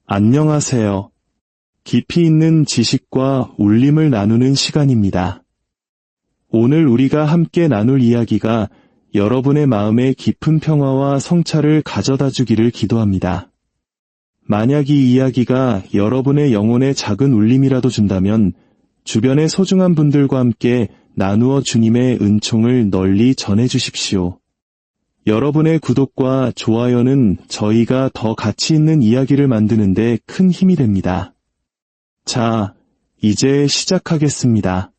안녕하세요. 깊이 있는 지식과 울림을 나누는 시간입니다. 오늘 우리가 함께 나눌 이야기가 여러분의 마음에 깊은 평화와 성찰을 가져다 주기를 기도합니다. 만약 이 이야기가 여러분의 영혼에 작은 울림이라도 준다면 주변의 소중한 분들과 함께 나누어 주님의 은총을 널리 전해 주십시오. 여러분의 구독과 좋아요는 저희가 더 가치 있는 이야기를 만드는 데 큰 힘이 됩니다. 자, 이제 시작하겠습니다.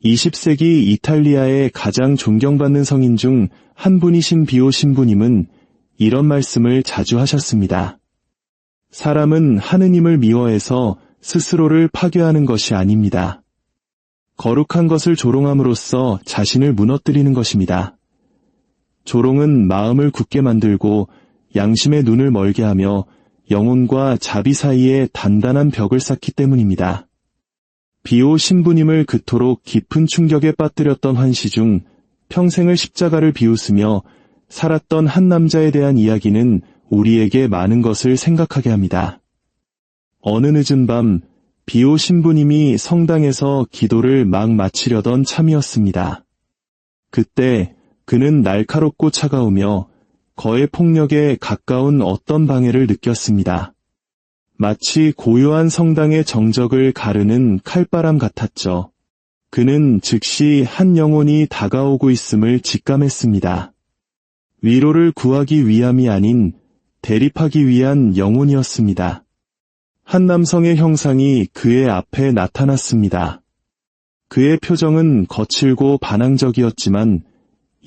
20세기 이탈리아의 가장 존경받는 성인 중 한 분이신 비오 신부님은 이런 말씀을 자주 하셨습니다. 사람은 하느님을 미워해서 스스로를 파괴하는 것이 아닙니다. 거룩한 것을 조롱함으로써 자신을 무너뜨리는 것입니다. 조롱은 마음을 굳게 만들고 양심의 눈을 멀게 하며 영혼과 자비 사이에 단단한 벽을 쌓기 때문입니다. 비오 신부님을 그토록 깊은 충격에 빠뜨렸던 환시 중 평생을 십자가를 비웃으며 살았던 한 남자에 대한 이야기는 우리에게 많은 것을 생각하게 합니다. 어느 늦은 밤 비오 신부님이 성당에서 기도를 막 마치려던 참이었습니다. 그때 그는 날카롭고 차가우며 거의 폭력에 가까운 어떤 방해를 느꼈습니다. 마치 고요한 성당의 정적을 가르는 칼바람 같았죠. 그는 즉시 한 영혼이 다가오고 있음을 직감했습니다. 위로를 구하기 위함이 아닌 대립하기 위한 영혼이었습니다. 한 남성의 형상이 그의 앞에 나타났습니다. 그의 표정은 거칠고 반항적이었지만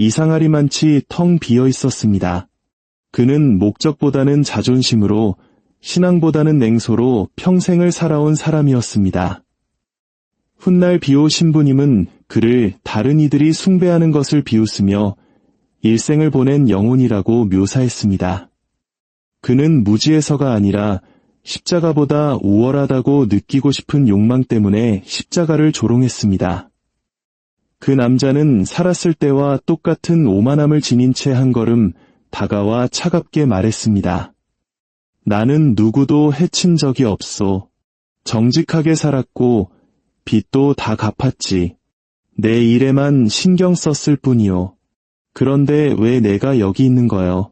이상하리만치 텅 비어 있었습니다. 그는 목적보다는 자존심으로, 신앙보다는 냉소로 평생을 살아온 사람이었습니다. 훗날 비오 신부님은 그를 다른 이들이 숭배하는 것을 비웃으며 일생을 보낸 영혼이라고 묘사했습니다. 그는 무지해서가 아니라 십자가보다 우월하다고 느끼고 싶은 욕망 때문에 십자가를 조롱했습니다. 그 남자는 살았을 때와 똑같은 오만함을 지닌 채 한 걸음 다가와 차갑게 말했습니다. 나는 누구도 해친 적이 없소. 정직하게 살았고 빚도 다 갚았지. 내 일에만 신경 썼을 뿐이요. 그런데 왜 내가 여기 있는 거요?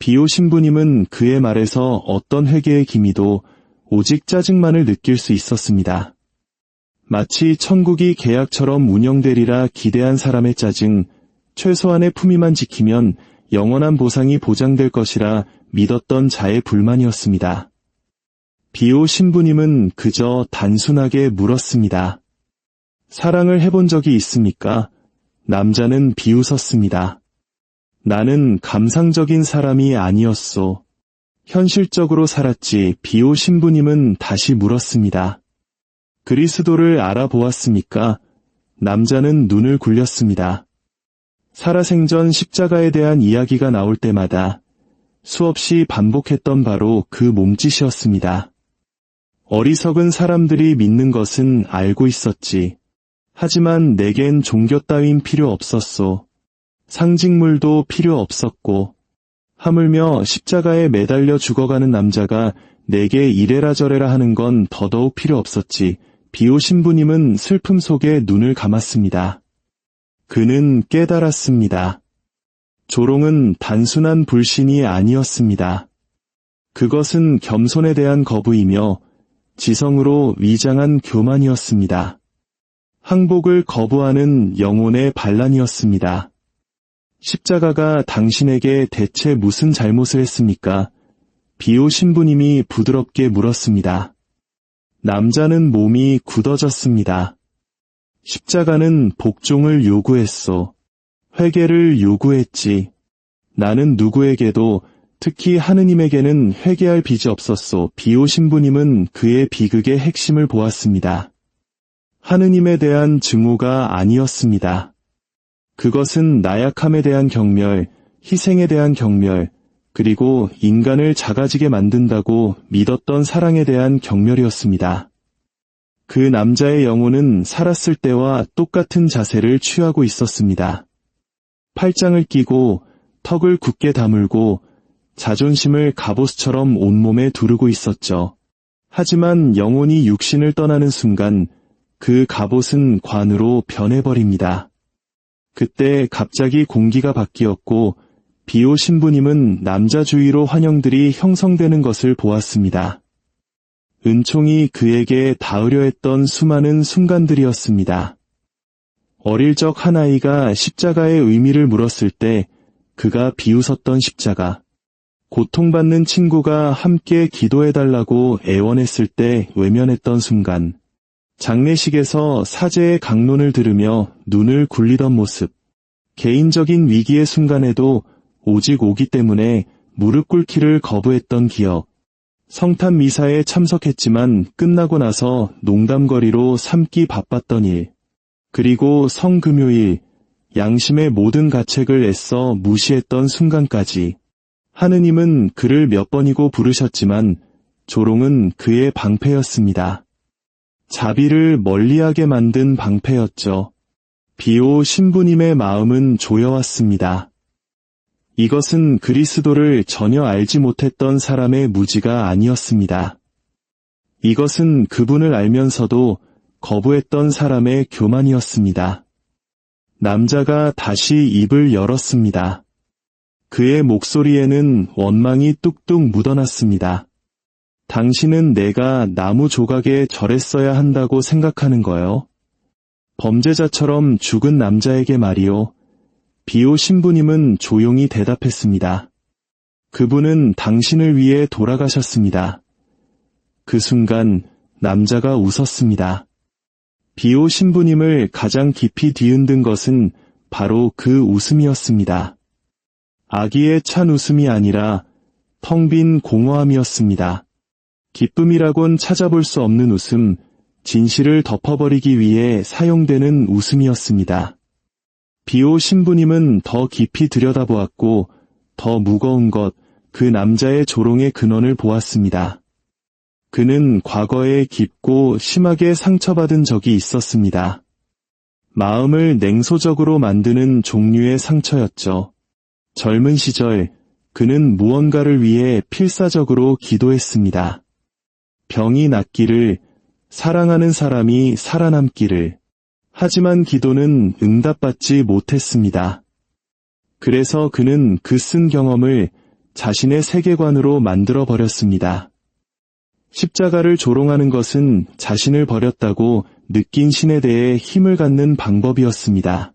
비오 신부님은 그의 말에서 어떤 회개의 기미도 오직 짜증만을 느낄 수 있었습니다. 마치 천국이 계약처럼 운영되리라 기대한 사람의 짜증, 최소한의 품위만 지키면 영원한 보상이 보장될 것이라 믿었던 자의 불만이었습니다. 비오 신부님은 그저 단순하게 물었습니다. 사랑을 해본 적이 있습니까? 남자는 비웃었습니다. 나는 감상적인 사람이 아니었소. 현실적으로 살았지. 비오 신부님은 다시 물었습니다. 그리스도를 알아보았습니까? 남자는 눈을 굴렸습니다. 살아생전 십자가에 대한 이야기가 나올 때마다 수없이 반복했던 바로 그 몸짓이었습니다. 어리석은 사람들이 믿는 것은 알고 있었지. 하지만 내겐 종교 따윈 필요 없었소. 상징물도 필요 없었고, 하물며 십자가에 매달려 죽어가는 남자가 내게 이래라 저래라 하는 건 더더욱 필요 없었지. 비오 신부님은 슬픔 속에 눈을 감았습니다. 그는 깨달았습니다. 조롱은 단순한 불신이 아니었습니다. 그것은 겸손에 대한 거부이며 지성으로 위장한 교만이었습니다. 항복을 거부하는 영혼의 반란이었습니다. 십자가가 당신에게 대체 무슨 잘못을 했습니까? 비오 신부님이 부드럽게 물었습니다. 남자는 몸이 굳어졌습니다. 십자가는 복종을 요구했소. 회개를 요구했지. 나는 누구에게도, 특히 하느님에게는 회개할 빚이 없었소. 비오 신부님은 그의 비극의 핵심을 보았습니다. 하느님에 대한 증오가 아니었습니다. 그것은 나약함에 대한 경멸, 희생에 대한 경멸, 그리고 인간을 작아지게 만든다고 믿었던 사랑에 대한 경멸이었습니다. 그 남자의 영혼은 살았을 때와 똑같은 자세를 취하고 있었습니다. 팔짱을 끼고 턱을 굳게 다물고 자존심을 갑옷처럼 온몸에 두르고 있었죠. 하지만 영혼이 육신을 떠나는 순간 그 갑옷은 관으로 변해버립니다. 그때 갑자기 공기가 바뀌었고 비오 신부님은 남자 주위로 환영들이 형성되는 것을 보았습니다. 은총이 그에게 닿으려 했던 수많은 순간들이었습니다. 어릴 적 한 아이가 십자가의 의미를 물었을 때 그가 비웃었던 십자가, 고통받는 친구가 함께 기도해달라고 애원했을 때 외면했던 순간, 장례식에서 사제의 강론을 들으며 눈을 굴리던 모습, 개인적인 위기의 순간에도 오직 오기 때문에 무릎 꿇기를 거부했던 기억, 성탄 미사에 참석했지만 끝나고 나서 농담거리로 삼기 바빴던 일, 그리고 성금요일, 양심의 모든 가책을 애써 무시했던 순간까지 하느님은 그를 몇 번이고 부르셨지만 조롱은 그의 방패였습니다. 자비를 멀리하게 만든 방패였죠. 비오 신부님의 마음은 조여왔습니다. 이것은 그리스도를 전혀 알지 못했던 사람의 무지가 아니었습니다. 이것은 그분을 알면서도 거부했던 사람의 교만이었습니다. 남자가 다시 입을 열었습니다. 그의 목소리에는 원망이 뚝뚝 묻어났습니다. 당신은 내가 나무 조각에 절했어야 한다고 생각하는 거요? 범죄자처럼 죽은 남자에게 말이요. 비오 신부님은 조용히 대답했습니다. 그분은 당신을 위해 돌아가셨습니다. 그 순간 남자가 웃었습니다. 비오 신부님을 가장 깊이 뒤흔든 것은 바로 그 웃음이었습니다. 아기의 찬 웃음이 아니라 텅 빈 공허함이었습니다. 기쁨이라곤 찾아볼 수 없는 웃음, 진실을 덮어버리기 위해 사용되는 웃음이었습니다. 비오 신부님은 더 깊이 들여다보았고 더 무거운 것, 그 남자의 조롱의 근원을 보았습니다. 그는 과거에 깊고 심하게 상처받은 적이 있었습니다. 마음을 냉소적으로 만드는 종류의 상처였죠. 젊은 시절 그는 무언가를 위해 필사적으로 기도했습니다. 병이 낫기를, 사랑하는 사람이 살아남기를. 하지만 기도는 응답받지 못했습니다. 그래서 그는 그 쓴 경험을 자신의 세계관으로 만들어 버렸습니다. 십자가를 조롱하는 것은 자신을 버렸다고 느낀 신에 대해 힘을 갖는 방법이었습니다.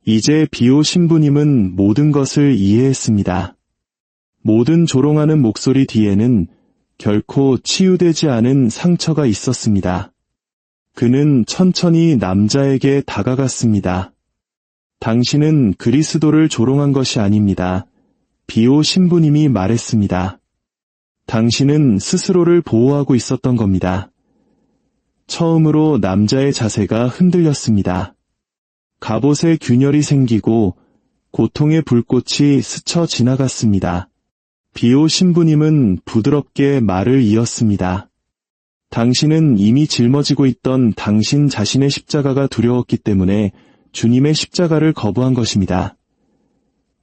이제 비오 신부님은 모든 것을 이해했습니다. 모든 조롱하는 목소리 뒤에는 결코 치유되지 않은 상처가 있었습니다. 그는 천천히 남자에게 다가갔습니다. 당신은 그리스도를 조롱한 것이 아닙니다. 비오 신부님이 말했습니다. 당신은 스스로를 보호하고 있었던 겁니다. 처음으로 남자의 자세가 흔들렸습니다. 갑옷에 균열이 생기고 고통의 불꽃이 스쳐 지나갔습니다. 비오 신부님은 부드럽게 말을 이었습니다. 당신은 이미 짊어지고 있던 당신 자신의 십자가가 두려웠기 때문에 주님의 십자가를 거부한 것입니다.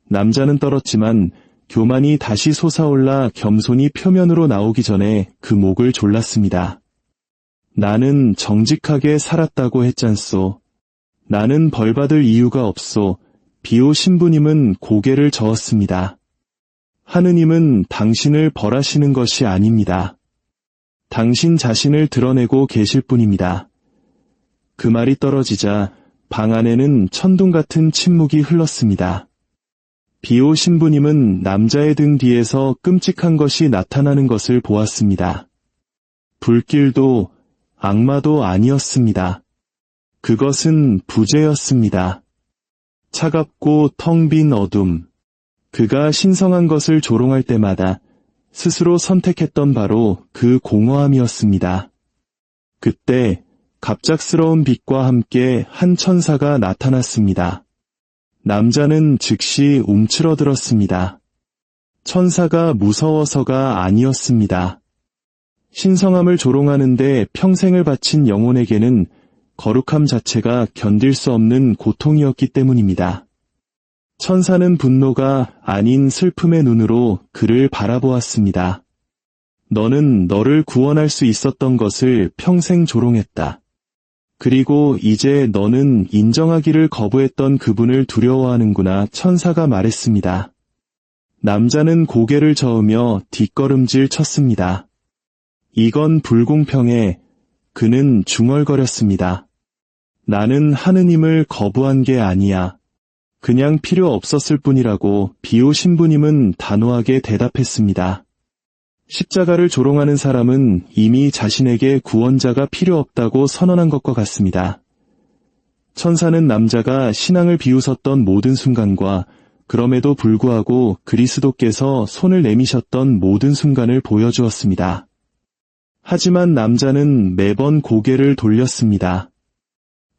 남자는 떨었지만 교만이 다시 솟아올라 겸손이 표면으로 나오기 전에 그 목을 졸랐습니다. 나는 정직하게 살았다고 했잖소. 나는 벌받을 이유가 없소. 비오 신부님은 고개를 저었습니다. 하느님은 당신을 벌하시는 것이 아닙니다. 당신 자신을 드러내고 계실 뿐입니다. 그 말이 떨어지자 방 안에는 천둥 같은 침묵이 흘렀습니다. 비오 신부님은 남자의 등 뒤에서 끔찍한 것이 나타나는 것을 보았습니다. 불길도 악마도 아니었습니다. 그것은 부재였습니다. 차갑고 텅 빈 어둠. 그가 신성한 것을 조롱할 때마다 스스로 선택했던 바로 그 공허함이었습니다. 그때 갑작스러운 빛과 함께 한 천사가 나타났습니다. 남자는 즉시 움츠러들었습니다. 천사가 무서워서가 아니었습니다. 신성함을 조롱하는데 평생을 바친 영혼에게는 거룩함 자체가 견딜 수 없는 고통이었기 때문입니다. 천사는 분노가 아닌 슬픔의 눈으로 그를 바라보았습니다. 너는 너를 구원할 수 있었던 것을 평생 조롱했다. 그리고 이제 너는 인정하기를 거부했던 그분을 두려워하는구나. 천사가 말했습니다. 남자는 고개를 저으며 뒷걸음질 쳤습니다. 이건 불공평해. 그는 중얼거렸습니다. 나는 하느님을 거부한 게 아니야. 그냥 필요 없었을 뿐이라고. 비오 신부님은 단호하게 대답했습니다. 십자가를 조롱하는 사람은 이미 자신에게 구원자가 필요 없다고 선언한 것과 같습니다. 천사는 남자가 신앙을 비웃었던 모든 순간과 그럼에도 불구하고 그리스도께서 손을 내미셨던 모든 순간을 보여주었습니다. 하지만 남자는 매번 고개를 돌렸습니다.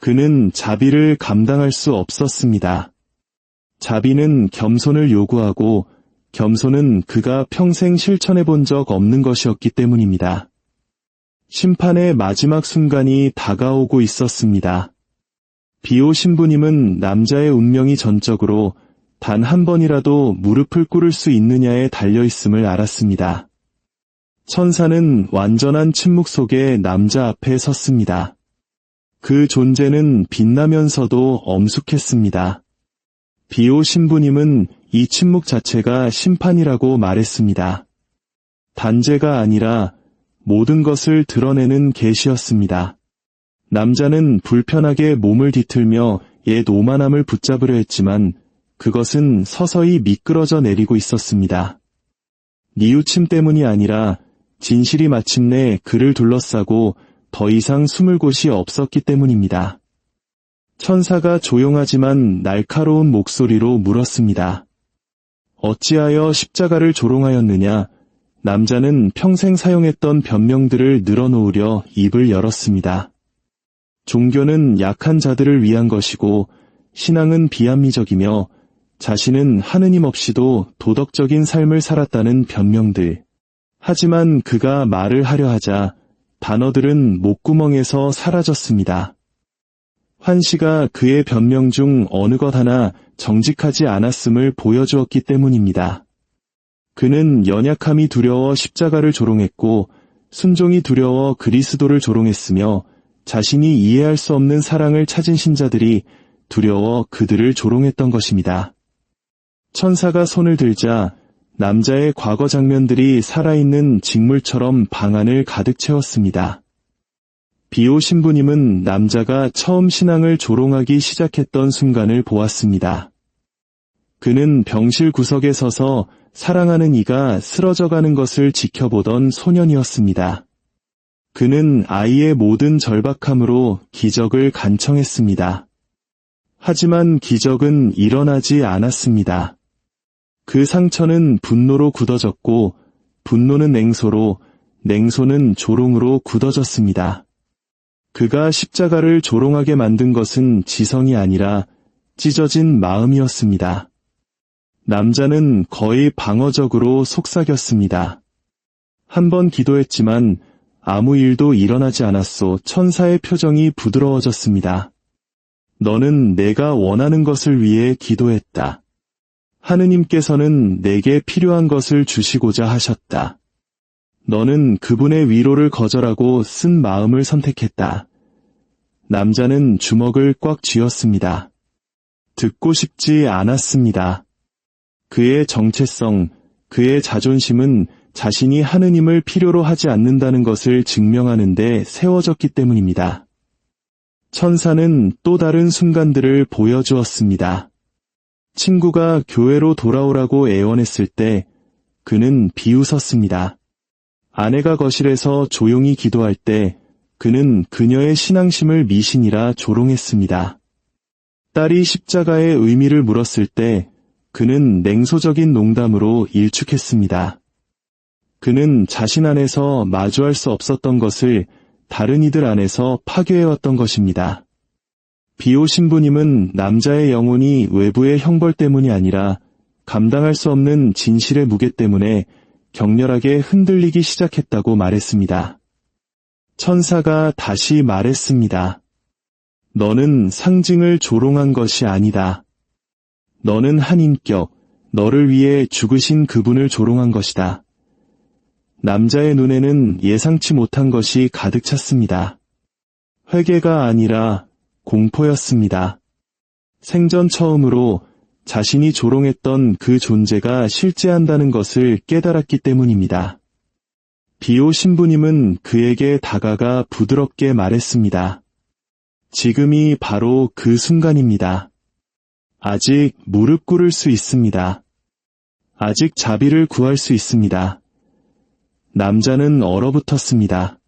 그는 자비를 감당할 수 없었습니다. 자비는 겸손을 요구하고 겸손은 그가 평생 실천해 본 적 없는 것이었기 때문입니다. 심판의 마지막 순간이 다가오고 있었습니다. 비오 신부님은 남자의 운명이 전적으로 단 한 번이라도 무릎을 꿇을 수 있느냐에 달려있음을 알았습니다. 천사는 완전한 침묵 속에 남자 앞에 섰습니다. 그 존재는 빛나면서도 엄숙했습니다. 비오 신부님은 이 침묵 자체가 심판이라고 말했습니다. 단죄가 아니라 모든 것을 드러내는 계시였습니다. 남자는 불편하게 몸을 뒤틀며 옛 오만함을 붙잡으려 했지만 그것은 서서히 미끄러져 내리고 있었습니다. 뉘우침 때문이 아니라 진실이 마침내 그를 둘러싸고 더 이상 숨을 곳이 없었기 때문입니다. 천사가 조용하지만 날카로운 목소리로 물었습니다. 어찌하여 십자가를 조롱하였느냐? 남자는 평생 사용했던 변명들을 늘어놓으려 입을 열었습니다. 종교는 약한 자들을 위한 것이고 신앙은 비합리적이며 자신은 하느님 없이도 도덕적인 삶을 살았다는 변명들. 하지만 그가 말을 하려 하자 단어들은 목구멍에서 사라졌습니다. 환시가 그의 변명 중 어느 것 하나 정직하지 않았음을 보여주었기 때문입니다. 그는 연약함이 두려워 십자가를 조롱했고 순종이 두려워 그리스도를 조롱했으며 자신이 이해할 수 없는 사랑을 찾은 신자들이 두려워 그들을 조롱했던 것입니다. 천사가 손을 들자 남자의 과거 장면들이 살아있는 직물처럼 방 안을 가득 채웠습니다. 비오 신부님은 남자가 처음 신앙을 조롱하기 시작했던 순간을 보았습니다. 그는 병실 구석에 서서 사랑하는 이가 쓰러져가는 것을 지켜보던 소년이었습니다. 그는 아이의 모든 절박함으로 기적을 간청했습니다. 하지만 기적은 일어나지 않았습니다. 그 상처는 분노로 굳어졌고 분노는 냉소로, 냉소는 조롱으로 굳어졌습니다. 그가 십자가를 조롱하게 만든 것은 지성이 아니라 찢어진 마음이었습니다. 남자는 거의 방어적으로 속삭였습니다. 한 번 기도했지만 아무 일도 일어나지 않았소. 천사의 표정이 부드러워졌습니다. 너는 내가 원하는 것을 위해 기도했다. 하느님께서는 내게 필요한 것을 주시고자 하셨다. 너는 그분의 위로를 거절하고 쓴 마음을 선택했다. 남자는 주먹을 꽉 쥐었습니다. 듣고 싶지 않았습니다. 그의 정체성, 그의 자존심은 자신이 하느님을 필요로 하지 않는다는 것을 증명하는 데 세워졌기 때문입니다. 천사는 또 다른 순간들을 보여주었습니다. 친구가 교회로 돌아오라고 애원했을 때 그는 비웃었습니다. 아내가 거실에서 조용히 기도할 때 그는 그녀의 신앙심을 미신이라 조롱했습니다. 딸이 십자가의 의미를 물었을 때 그는 냉소적인 농담으로 일축했습니다. 그는 자신 안에서 마주할 수 없었던 것을 다른 이들 안에서 파괴해왔던 것입니다. 비오 신부님은 남자의 영혼이 외부의 형벌 때문이 아니라 감당할 수 없는 진실의 무게 때문에 격렬하게 흔들리기 시작했다고 말했습니다. 천사가 다시 말했습니다. 너는 상징을 조롱한 것이 아니다. 너는 한 인격, 너를 위해 죽으신 그분을 조롱한 것이다. 남자의 눈에는 예상치 못한 것이 가득 찼습니다. 회개가 아니라 공포였습니다. 생전 처음으로 자신이 조롱했던 그 존재가 실제한다는 것을 깨달았기 때문입니다. 비오 신부님은 그에게 다가가 부드럽게 말했습니다. 지금이 바로 그 순간입니다. 아직 무릎 꿇을 수 있습니다. 아직 자비를 구할 수 있습니다. 남자는 얼어붙었습니다.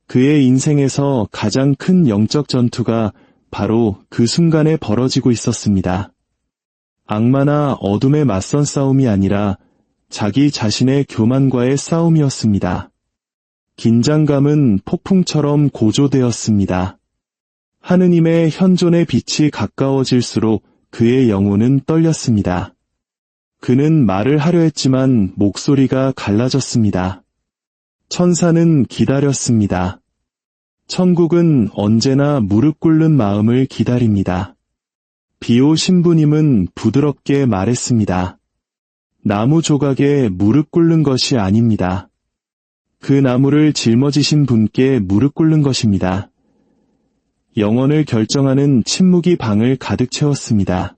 그의 인생에서 가장 큰 영적 전투가 바로 그 순간에 벌어지고 있었습니다. 악마나 어둠에 맞선 싸움이 아니라 자기 자신의 교만과의 싸움이었습니다. 긴장감은 폭풍처럼 고조되었습니다. 하느님의 현존의 빛이 가까워질수록 그의 영혼은 떨렸습니다. 그는 말을 하려 했지만 목소리가 갈라졌습니다. 천사는 기다렸습니다. 천국은 언제나 무릎 꿇는 마음을 기다립니다. 비오 신부님은 부드럽게 말했습니다. 나무 조각에 무릎 꿇는 것이 아닙니다. 그 나무를 짊어지신 분께 무릎 꿇는 것입니다. 영혼을 결정하는 침묵이 방을 가득 채웠습니다.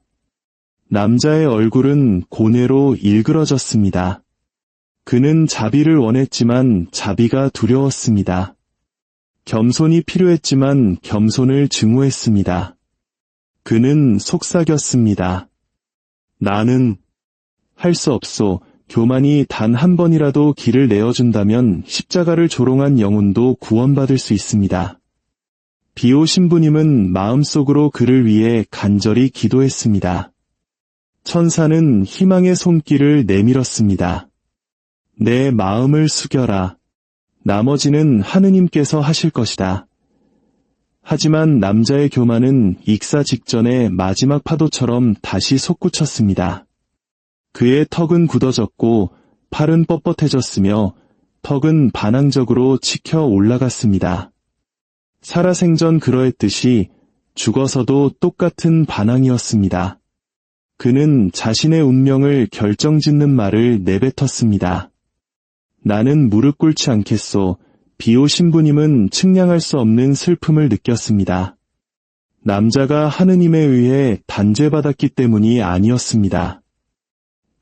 남자의 얼굴은 고뇌로 일그러졌습니다. 그는 자비를 원했지만 자비가 두려웠습니다. 겸손이 필요했지만 겸손을 증오했습니다. 그는 속삭였습니다. 나는 할 수 없소. 교만이 단 한 번이라도 길을 내어준다면 십자가를 조롱한 영혼도 구원받을 수 있습니다. 비오 신부님은 마음속으로 그를 위해 간절히 기도했습니다. 천사는 희망의 손길을 내밀었습니다. 내 마음을 숙여라. 나머지는 하느님께서 하실 것이다. 하지만 남자의 교만은 익사 직전에 마지막 파도처럼 다시 솟구쳤습니다. 그의 턱은 굳어졌고 팔은 뻣뻣해졌으며 턱은 반항적으로 치켜 올라갔습니다. 살아생전 그러했듯이 죽어서도 똑같은 반항이었습니다. 그는 자신의 운명을 결정짓는 말을 내뱉었습니다. 나는 무릎 꿇지 않겠소. 비오 신부님은 측량할 수 없는 슬픔을 느꼈습니다. 남자가 하느님에 의해 단죄받았기 때문이 아니었습니다.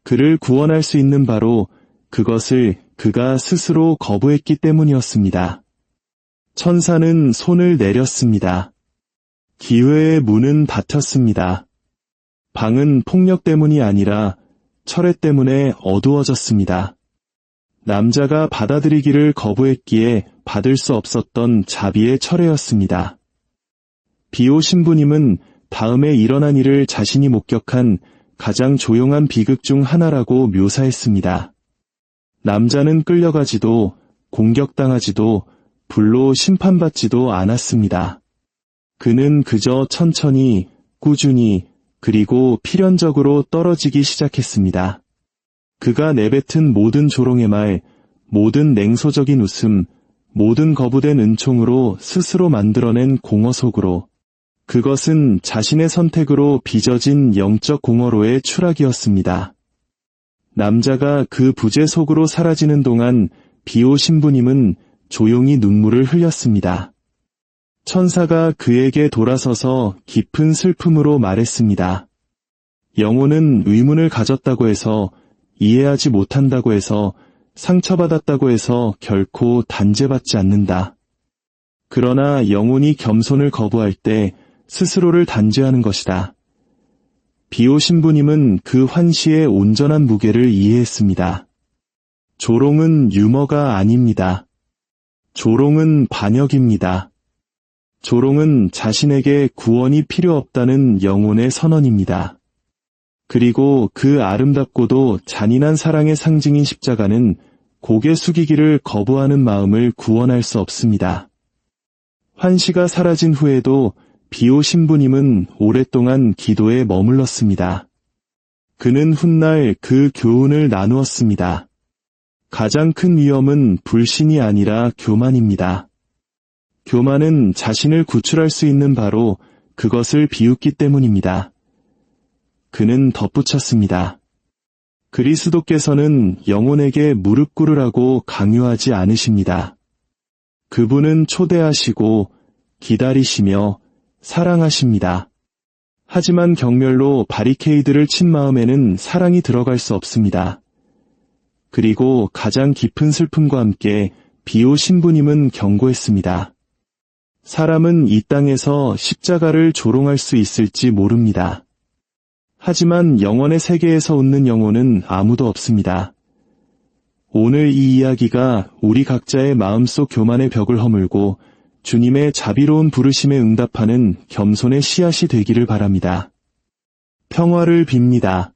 그를 구원할 수 있는 바로 그것을 그가 스스로 거부했기 때문이었습니다. 천사는 손을 내렸습니다. 기회의 문은 닫혔습니다. 방은 폭력 때문이 아니라 철회 때문에 어두워졌습니다. 남자가 받아들이기를 거부했기에 받을 수 없었던 자비의 철회였습니다. 비오 신부님은 다음에 일어난 일을 자신이 목격한 가장 조용한 비극 중 하나라고 묘사했습니다. 남자는 끌려가지도 공격당하지도 불로 심판받지도 않았습니다. 그는 그저 천천히, 꾸준히, 그리고 필연적으로 떨어지기 시작했습니다. 그가 내뱉은 모든 조롱의 말, 모든 냉소적인 웃음, 모든 거부된 은총으로 스스로 만들어낸 공허 속으로, 그것은 자신의 선택으로 빚어진 영적 공허로의 추락이었습니다. 남자가 그 부재 속으로 사라지는 동안 비오 신부님은 조용히 눈물을 흘렸습니다. 천사가 그에게 돌아서서 깊은 슬픔으로 말했습니다. 영혼은 의문을 가졌다고 해서, 이해하지 못한다고 해서, 상처받았다고 해서 결코 단죄받지 않는다. 그러나 영혼이 겸손을 거부할 때 스스로를 단죄하는 것이다. 비오 신부님은 그 환시의 온전한 무게를 이해했습니다. 조롱은 유머가 아닙니다. 조롱은 반역입니다. 조롱은 자신에게 구원이 필요 없다는 영혼의 선언입니다. 그리고 그 아름답고도 잔인한 사랑의 상징인 십자가는 고개 숙이기를 거부하는 마음을 구원할 수 없습니다. 환시가 사라진 후에도 비오 신부님은 오랫동안 기도에 머물렀습니다. 그는 훗날 그 교훈을 나누었습니다. 가장 큰 위험은 불신이 아니라 교만입니다. 교만은 자신을 구출할 수 있는 바로 그것을 비웃기 때문입니다. 그는 덧붙였습니다. 그리스도께서는 영혼에게 무릎 꿇으라고 강요하지 않으십니다. 그분은 초대하시고 기다리시며 사랑하십니다. 하지만 경멸로 바리케이드를 친 마음에는 사랑이 들어갈 수 없습니다. 그리고 가장 깊은 슬픔과 함께 비오 신부님은 경고했습니다. 사람은 이 땅에서 십자가를 조롱할 수 있을지 모릅니다. 하지만 영원의 세계에서 웃는 영혼은 아무도 없습니다. 오늘 이 이야기가 우리 각자의 마음속 교만의 벽을 허물고 주님의 자비로운 부르심에 응답하는 겸손의 씨앗이 되기를 바랍니다. 평화를 빕니다.